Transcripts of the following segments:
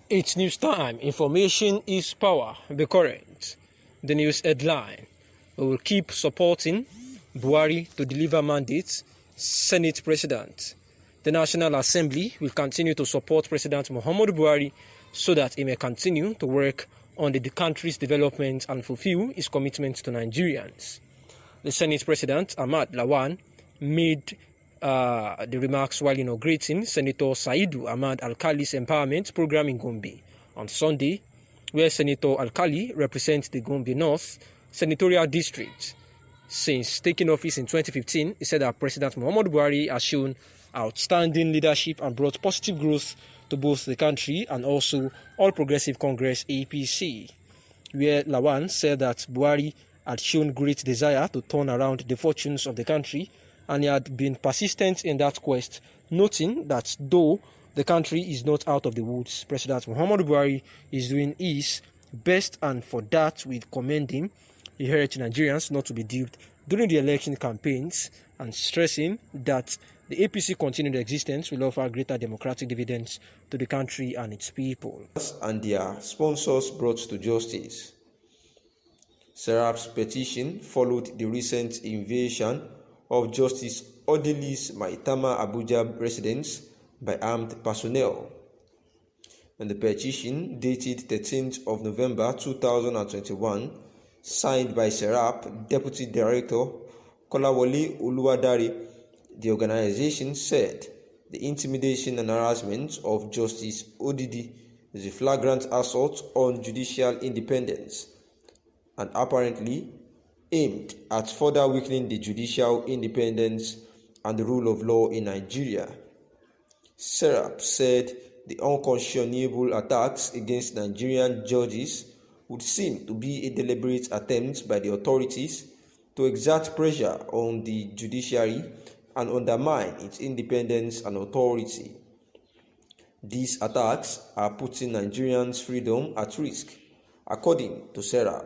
It's news time. Information is power. Be current. The news headline. We will keep supporting Buhari to deliver mandates. Senate President. The National Assembly will continue to support President Muhammadu Buhari so that he may continue to work on the country's development and fulfill his commitment to Nigerians. The Senate President, Ahmad Lawan, made the remarks while inaugurating Senator Saidu Ahmad Alkali's empowerment program in Gombe on Sunday, where Senator Alkali represents the Gombe North Senatorial District. Since taking office in 2015, he said that President Muhammadu Buhari has shown outstanding leadership and brought positive growth to both the country and also All Progressive Congress APC, where Lawan said that Buhari had shown great desire to turn around the fortunes of the country, and he had been persistent in that quest, noting that though the country is not out of the woods, President Muhammadu Buhari is doing his best, and for that we commend him. He urged Nigerians not to be duped during the election campaigns, and stressing that the APC continued existence will offer greater democratic dividends to the country and its people. And their sponsors brought to justice. Serap's petition followed the recent invasion of Justice Odili's Maitama Abuja residence by armed personnel. In the petition, dated 13th of November 2021, signed by Serap Deputy Director Kolawole Uluwadare, the organization said the intimidation and harassment of Justice Odidi is a flagrant assault on judicial independence and apparently aimed at further weakening the judicial independence and the rule of law in Nigeria. Serap said the unconscionable attacks against Nigerian judges would seem to be a deliberate attempt by the authorities to exert pressure on the judiciary and undermine its independence and authority. These attacks are putting Nigerians' freedom at risk, according to Serap.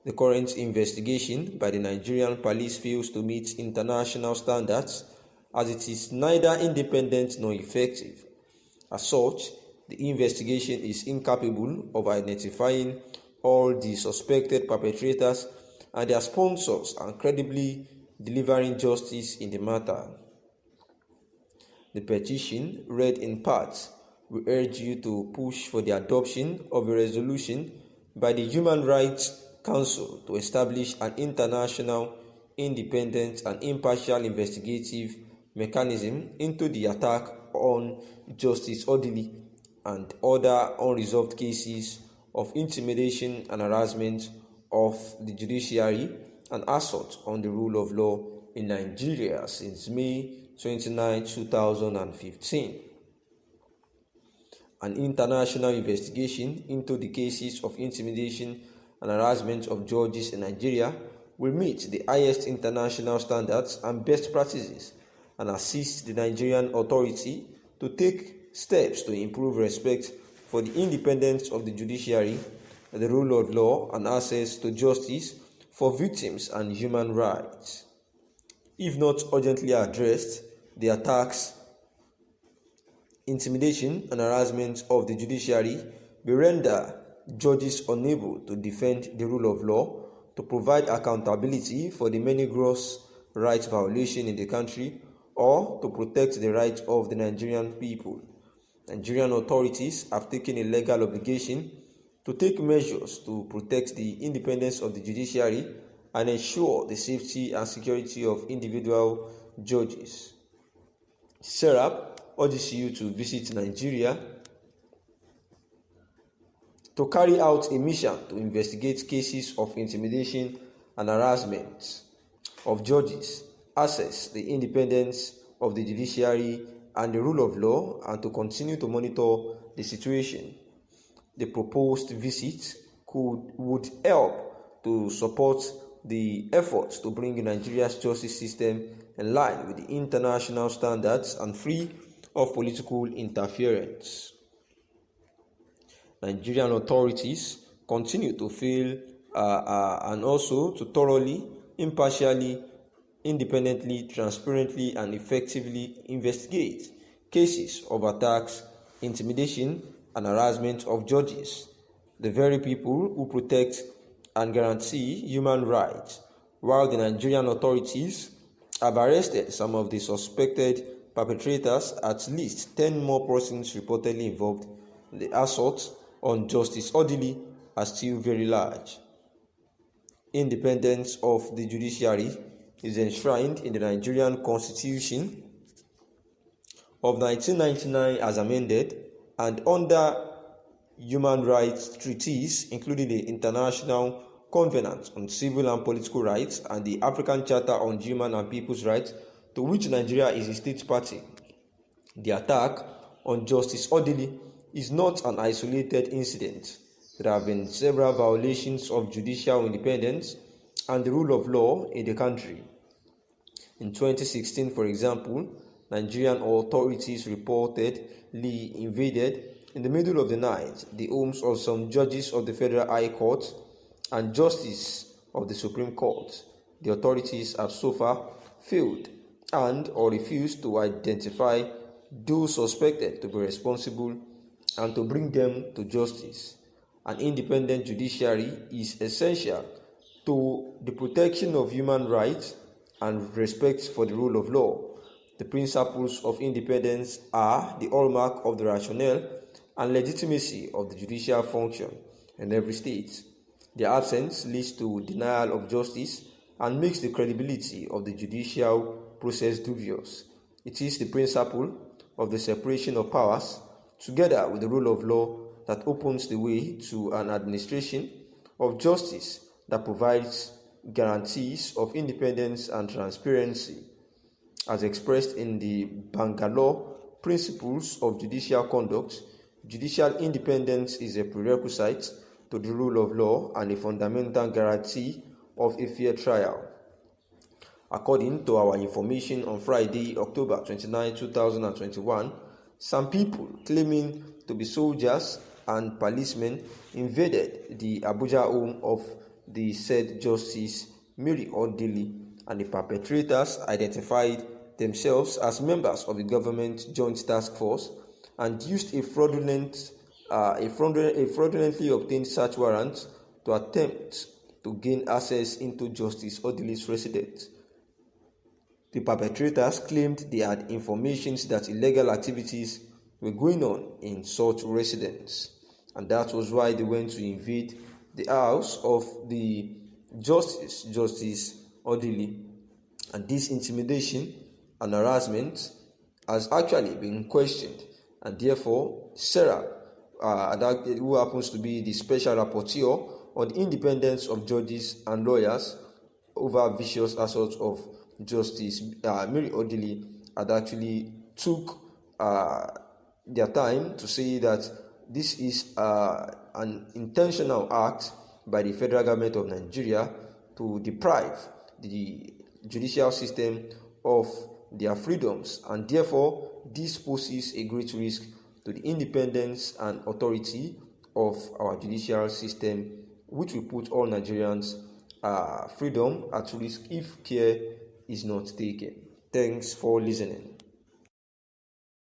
The current investigation by the Nigerian police fails to meet international standards, as it is neither independent nor effective. As such, the investigation is incapable of identifying all the suspected perpetrators and their sponsors and credibly delivering justice in the matter. The petition, read in part, we urge you to push for the adoption of a resolution by the Human Rights Council to establish an international, independent and impartial investigative mechanism into the attack on Justice Odili and other unresolved cases of intimidation and harassment of the judiciary and assault on the rule of law in Nigeria since May 29, 2015. An international investigation into the cases of intimidation and harassment of judges in Nigeria will meet the highest international standards and best practices and assist the Nigerian authority to take steps to improve respect for the independence of the judiciary, the rule of law, and access to justice for victims and human rights. If not urgently addressed, the attacks, intimidation, and harassment of the judiciary will render judges unable to defend the rule of law, to provide accountability for the many gross rights violations in the country, or to protect the rights of the Nigerian people. Nigerian authorities have taken a legal obligation to take measures to protect the independence of the judiciary and ensure the safety and security of individual judges. Serap urges you to visit Nigeria to carry out a mission to investigate cases of intimidation and harassment of judges, assess the independence of the judiciary and the rule of law, and to continue to monitor the situation. The proposed visit would help to support the efforts to bring Nigeria's justice system in line with the international standards and free of political interference. Nigerian authorities continue to fail and also to thoroughly, impartially, independently, transparently, and effectively investigate cases of attacks, intimidation, and harassment of judges, the very people who protect and guarantee human rights, while the Nigerian authorities have arrested some of the suspected perpetrators. At least 10 more persons reportedly involved in the assault on Justice Odili are still very large. Independence of the judiciary is enshrined in the Nigerian Constitution of 1999 as amended, and under human rights treaties, including the International Covenant on Civil and Political Rights and the African Charter on Human and People's Rights, to which Nigeria is a state party. The attack on Justice Odili is not an isolated incident. There have been several violations of judicial independence and the rule of law in the country. In 2016, for example, Nigerian authorities reportedly invaded in the middle of the night the homes of some judges of the Federal High Court and justice of the Supreme Court. The authorities have so far failed or refused to identify those suspected to be responsible and to bring them to justice. An independent judiciary is essential to the protection of human rights and respect for the rule of law. The principles of independence are the hallmark of the rationale and legitimacy of the judicial function in every state. Their absence leads to denial of justice and makes the credibility of the judicial process dubious. It is the principle of the separation of powers, together with the rule of law, that opens the way to an administration of justice that provides guarantees of independence and transparency. As expressed in the Bangalore Principles of Judicial Conduct, judicial independence is a prerequisite to the rule of law and a fundamental guarantee of a fair trial. According to our information on Friday, October 29, 2021, some people claiming to be soldiers and policemen invaded the Abuja home of the said Justice Mary Odili, and the perpetrators identified themselves as members of the government joint task force and used a fraudulently obtained search warrant to attempt to gain access into Justice Odili's residence. The perpetrators claimed they had information that illegal activities were going on in such residence, and that was why they went to invade the house of the Justice Odili. And this intimidation and harassment has actually been questioned, and therefore Sarah, who happens to be the special rapporteur on the independence of judges and lawyers over vicious assaults of Justice Mary Odili, had actually took their time to say that this is an intentional act by the federal government of Nigeria to deprive the judicial system of their freedoms, and therefore this poses a great risk to the independence and authority of our judicial system, which will put all Nigerians' freedom at risk if care is not taken. Thanks for listening.